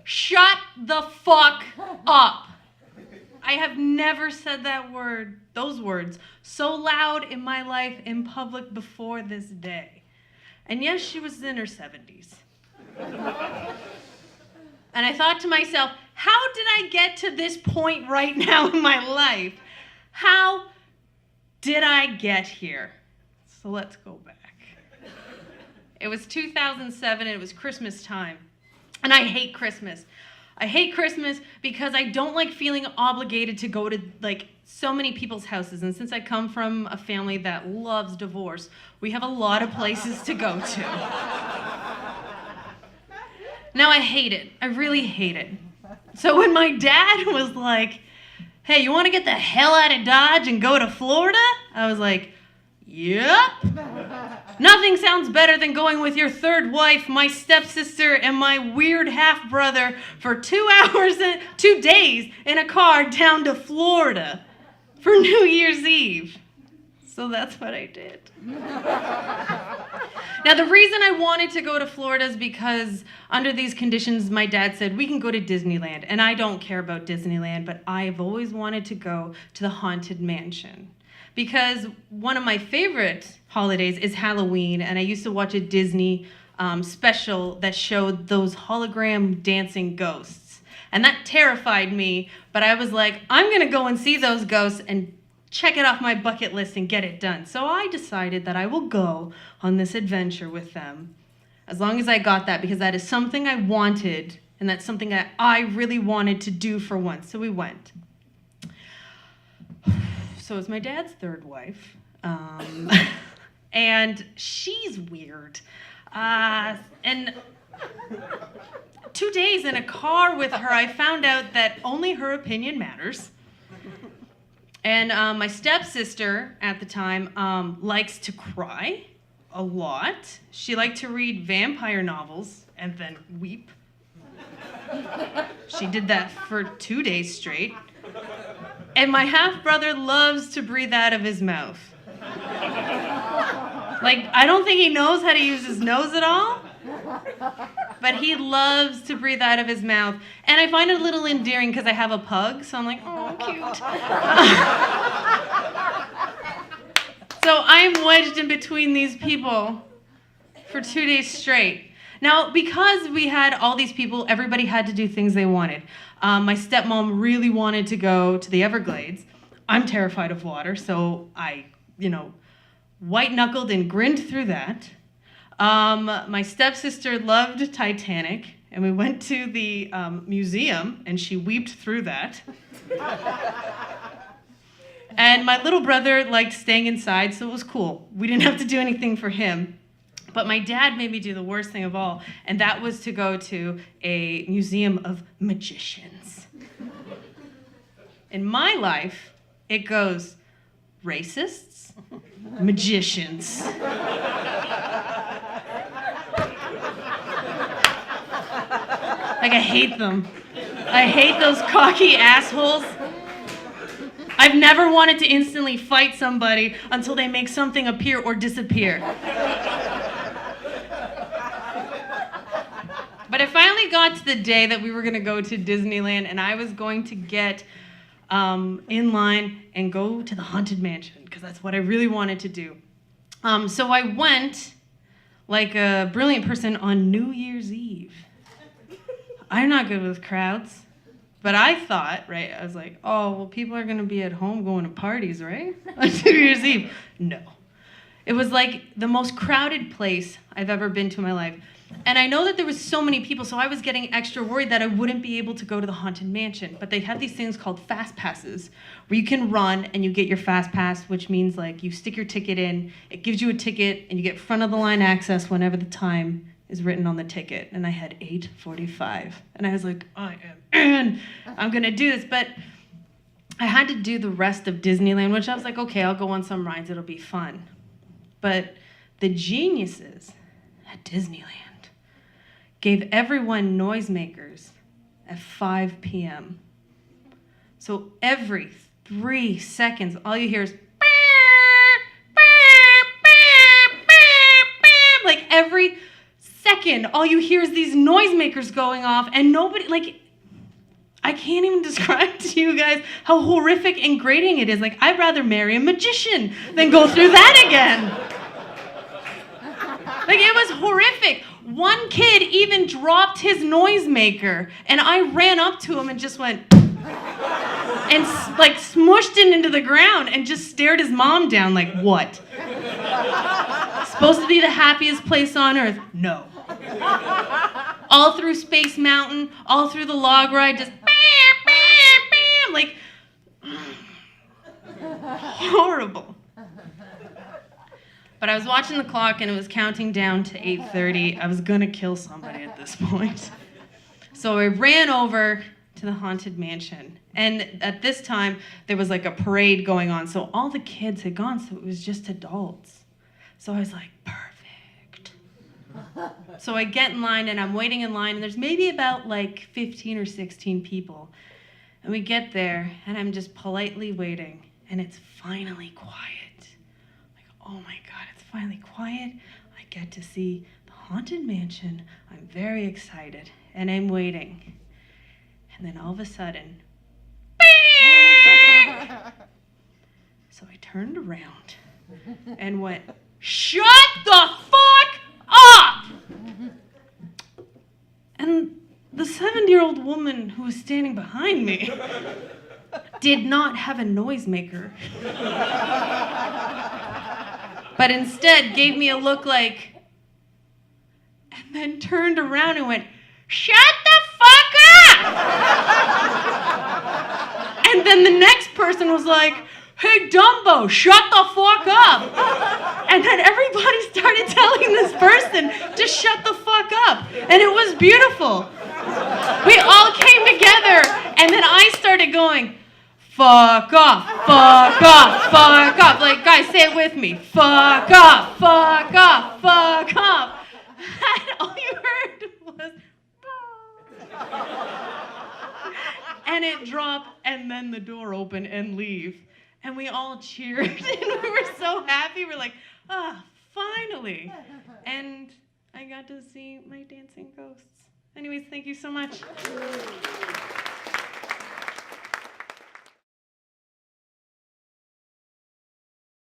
Shut the fuck up. I have never said those words, so loud in my life in public before this day. And yes, she was in her 70s. And I thought to myself, how did I get to this point right now in my life? How did I get here? So let's go back. It was 2007, and it was Christmas time. And I hate Christmas. I hate Christmas because I don't like feeling obligated to go to so many people's houses. And since I come from a family that loves divorce, we have a lot of places to go to. Now I hate it. I really hate it. So when my dad was like, hey, you want to get the hell out of Dodge and go to Florida? I was like, yep. Nothing sounds better than going with your third wife, my stepsister, and my weird half-brother for 2 hours and 2 days in a car down to Florida for New Year's Eve. So that's what I did. Now, the reason I wanted to go to Florida is because under these conditions, my dad said, we can go to Disneyland. And I don't care about Disneyland, but I've always wanted to go to the Haunted Mansion. Because one of my favorite holidays is Halloween, and I used to watch a Disney special that showed those hologram dancing ghosts. And that terrified me, but I was like, I'm gonna go and see those ghosts and check it off my bucket list and get it done. So I decided that I will go on this adventure with them, as long as I got that, because that is something I wanted, and that's something that I really wanted to do for once. So we went. So it's my dad's third wife, and she's weird. And 2 days in a car with her, I found out that only her opinion matters. And my stepsister at the time likes to cry a lot. She liked to read vampire novels and then weep. She did that for 2 days straight. And my half-brother loves to breathe out of his mouth. I don't think he knows how to use his nose at all, but he loves to breathe out of his mouth. And I find it a little endearing because I have a pug, so I'm like, oh, cute. So I'm wedged in between these people for 2 days straight. Now, because we had all these people, everybody had to do things they wanted. My stepmom really wanted to go to the Everglades. I'm terrified of water, so I, white-knuckled and grinned through that. My stepsister loved Titanic, and we went to the museum, and she weeped through that. And my little brother liked staying inside, so it was cool. We didn't have to do anything for him. But my dad made me do the worst thing of all, and that was to go to a museum of magicians. In my life, it goes racists, magicians. I hate them. I hate those cocky assholes. I've never wanted to instantly fight somebody until they make something appear or disappear. But I finally got to the day that we were going to go to Disneyland, and I was going to get in line and go to the Haunted Mansion, because that's what I really wanted to do. So I went like a brilliant person on New Year's Eve. I'm not good with crowds, but I thought, right, I was like, oh, well, people are going to be at home going to parties, right? On New Year's Eve. No. It was like the most crowded place I've ever been to in my life. And I know that there was so many people, so I was getting extra worried that I wouldn't be able to go to the Haunted Mansion. But they have these things called fast passes, where you can run and you get your fast pass, which means you stick your ticket in, it gives you a ticket, and you get front of the line access whenever the time is written on the ticket. And I had 8:45, and I was like, I am in. I'm gonna do this. But I had to do the rest of Disneyland, which I was like, okay, I'll go on some rides, it'll be fun. But the geniuses at Disneyland gave everyone noisemakers at 5 p.m. So every 3 seconds, all you hear is every second, all you hear is these noisemakers going off, and nobody, like, I can't even describe to you guys how horrific and grating it is. Like, I'd rather marry a magician than go through that again. Like, it was horrific. One kid even dropped his noisemaker, and I ran up to him and just went, and like smushed it into the ground and just stared his mom down like, what? Supposed to be the happiest place on earth? No. All through Space Mountain, all through the log ride, just bam, bam, bam, like, horrible. But I was watching the clock and it was counting down to 8:30. I was gonna kill somebody at this point. So I ran over to the Haunted Mansion. And at this time, there was like a parade going on. So all the kids had gone, so it was just adults. So I was like, perfect. So I get in line and I'm waiting in line and there's maybe about like 15 or 16 people. And we get there and I'm just politely waiting and it's finally quiet. Like, oh my God, it's finally quiet. I get to see the Haunted Mansion. I'm very excited and I'm waiting. And then all of a sudden, so I turned around and went, shut the fuck up! And the 70-year-old woman who was standing behind me did not have a noisemaker, but instead gave me a look like, and then turned around and went, shut the fuck up! And then the next person was like, hey, Dumbo, shut the fuck up. And then everybody started telling this person to shut the fuck up. And it was beautiful. We all came together, and then I started going, fuck off, fuck off, fuck off. Like, guys, say it with me. Fuck off, fuck off, fuck off. And all you heard was, and it dropped, and then the door opened and leave. And we all cheered, and we were so happy. We're like, finally. And I got to see my dancing ghosts. Anyways, thank you so much.